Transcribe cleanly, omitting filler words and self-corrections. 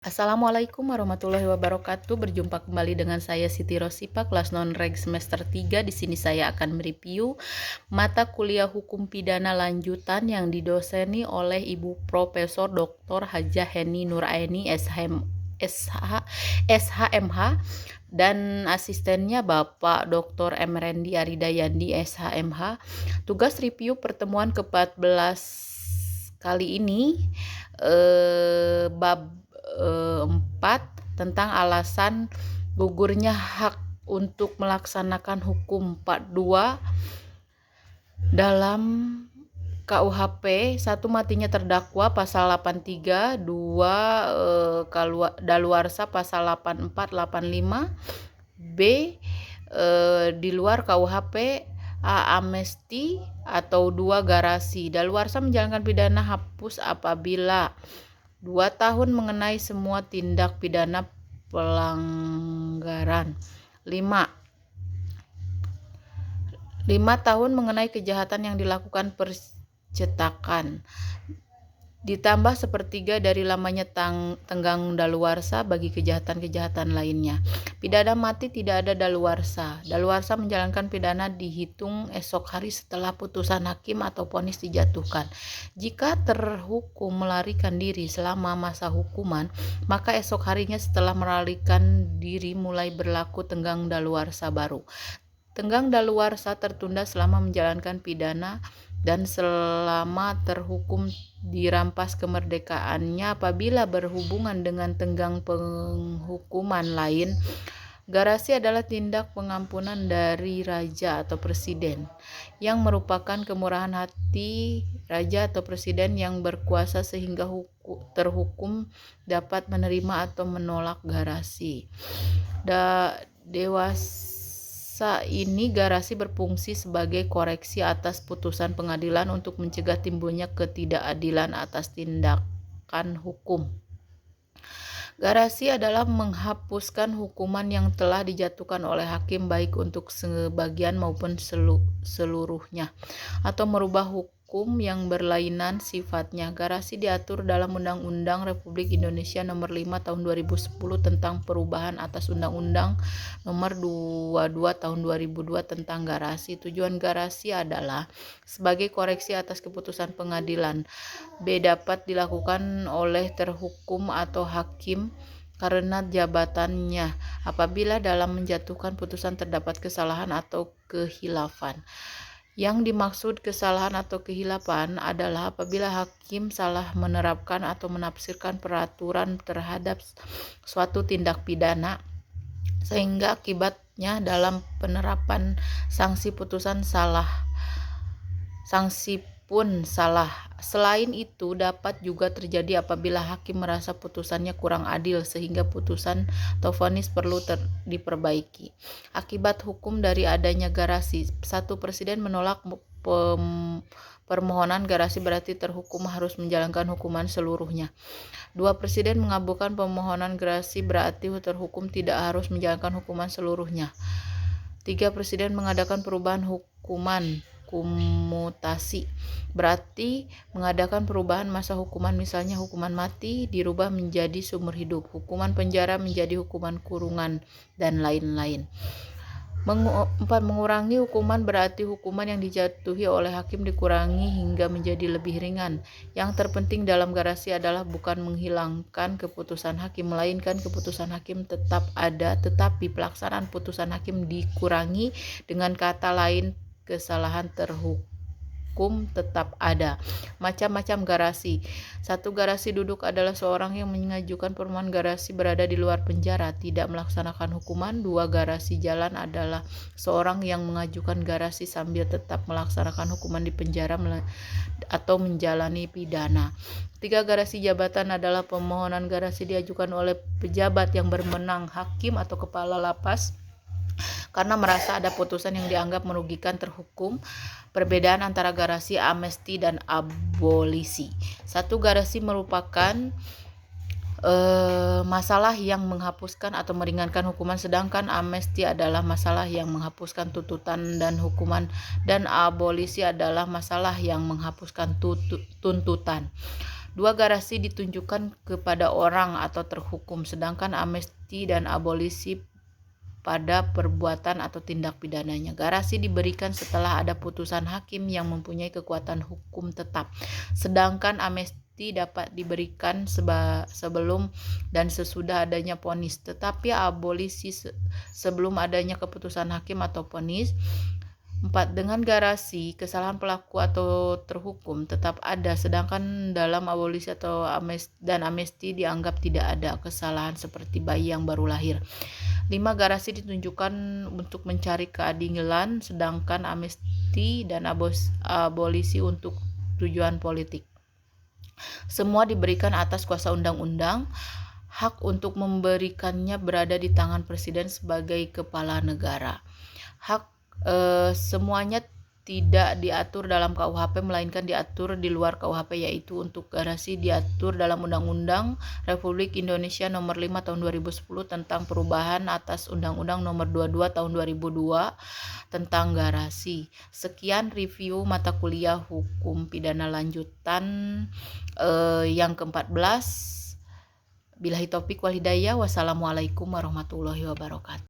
Assalamualaikum warahmatullahi wabarakatuh. Berjumpa kembali dengan saya Siti Rosipa, kelas non-reg semester 3. Di sini saya akan mereview mata kuliah Hukum Pidana Lanjutan yang didoseni oleh Ibu Profesor Dr. Hajah Heni Nuraini SHMH dan asistennya Bapak Dr. M. Rendi Aridayandi SHMH. Tugas review pertemuan ke-14 kali ini bab 4 tentang alasan gugurnya hak untuk melaksanakan hukum part 2 dalam KUHP. 1. Matinya terdakwa pasal 83, 2 daluarsa pasal 84, 85, B di luar KUHP, A. amnesti, atau 2. garasi. Daluarsa menjalankan pidana hapus apabila 2 tahun mengenai semua tindak pidana pelanggaran. 5 tahun mengenai kejahatan yang dilakukan percetakan, ditambah sepertiga dari lamanya tenggang daluarsa bagi kejahatan-kejahatan lainnya. Pidana mati tidak ada daluarsa. Daluarsa menjalankan pidana dihitung esok hari setelah putusan hakim atau vonis dijatuhkan. Jika terhukum melarikan diri selama masa hukuman, maka esok harinya setelah melarikan diri mulai berlaku tenggang daluarsa baru. Tenggang daluarsa tertunda selama menjalankan pidana dan selama terhukum dirampas kemerdekaannya apabila berhubungan dengan tenggang penghukuman lain. Garasi adalah tindak pengampunan dari raja atau presiden yang merupakan kemurahan hati raja atau presiden yang berkuasa sehingga terhukum dapat menerima atau menolak garasi. Dewasa ini garasi berfungsi sebagai koreksi atas putusan pengadilan untuk mencegah timbulnya ketidakadilan atas tindakan hukum. Garasi adalah menghapuskan hukuman yang telah dijatuhkan oleh hakim baik untuk sebagian maupun seluruhnya, atau merubah hukum yang berlainan sifatnya. Garasi diatur dalam Undang-Undang Republik Indonesia Nomor 5 Tahun 2010 tentang perubahan atas Undang-Undang Nomor 22 Tahun 2002 tentang garasi. Tujuan garasi adalah sebagai koreksi atas keputusan pengadilan. B. Dapat dilakukan oleh terhukum atau hakim karena jabatannya apabila dalam menjatuhkan putusan terdapat kesalahan atau kehilafan. Yang dimaksud kesalahan atau kehilafan adalah apabila hakim salah menerapkan atau menafsirkan peraturan terhadap suatu tindak pidana sehingga akibatnya dalam penerapan sanksi putusan sanksi pun salah. Selain itu dapat juga terjadi apabila hakim merasa putusannya kurang adil sehingga putusan atau vonis perlu diperbaiki. Akibat hukum dari adanya garasi. 1. Presiden menolak permohonan garasi berarti terhukum harus menjalankan hukuman seluruhnya. 2. Presiden mengabulkan permohonan garasi berarti terhukum tidak harus menjalankan hukuman seluruhnya. 3. Presiden mengadakan perubahan hukuman kumutasi berarti mengadakan perubahan masa hukuman, misalnya hukuman mati dirubah menjadi seumur hidup, hukuman penjara menjadi hukuman kurungan, dan lain-lain. 4. Mengurangi hukuman berarti hukuman yang dijatuhi oleh hakim dikurangi hingga menjadi lebih ringan. Yang terpenting dalam garasi adalah bukan menghilangkan keputusan hakim, melainkan keputusan hakim tetap ada, tetapi pelaksanaan putusan hakim dikurangi. Dengan kata lain, kesalahan terhukum tetap ada. Macam-macam garasi. 1. Garasi duduk adalah seorang yang mengajukan permohonan garasi berada di luar penjara, tidak melaksanakan hukuman. 2. Garasi jalan adalah seorang yang mengajukan garasi sambil tetap melaksanakan hukuman di penjara atau menjalani pidana. 3. Garasi jabatan adalah permohonan garasi diajukan oleh pejabat yang berwenang, hakim atau kepala lapas, karena merasa ada putusan yang dianggap merugikan terhukum. Perbedaan antara garasi, amnesti, dan abolisi. 1. Garasi merupakan masalah yang menghapuskan atau meringankan hukuman, sedangkan amnesti adalah masalah yang menghapuskan tuntutan dan hukuman, dan abolisi adalah masalah yang menghapuskan tuntutan. 2 garasi ditunjukkan kepada orang atau terhukum, sedangkan amnesti dan abolisi pada perbuatan atau tindak pidananya. Garasi diberikan setelah ada putusan hakim yang mempunyai kekuatan hukum tetap, sedangkan amnesti dapat diberikan sebelum dan sesudah adanya vonis, tetapi abolisi sebelum adanya keputusan hakim atau vonis. 4. Dengan garasi, kesalahan pelaku atau terhukum tetap ada, sedangkan dalam abolisi atau amnesti dianggap tidak ada kesalahan seperti bayi yang baru lahir. 5. Garasi ditunjukkan untuk mencari keadilan, sedangkan amnesti dan abolisi untuk tujuan politik. Semua diberikan atas kuasa undang-undang. Hak untuk memberikannya berada di tangan presiden sebagai kepala negara. Hak semuanya tidak diatur dalam KUHP melainkan diatur di luar KUHP, yaitu untuk garasi diatur dalam Undang-Undang Republik Indonesia Nomor 5 Tahun 2010 tentang perubahan atas Undang-Undang Nomor 22 Tahun 2002 tentang garasi. Sekian review mata kuliah Hukum Pidana Lanjutan yang ke-14. Billahi taufik wal hidayah. Wassalamualaikum warahmatullahi wabarakatuh.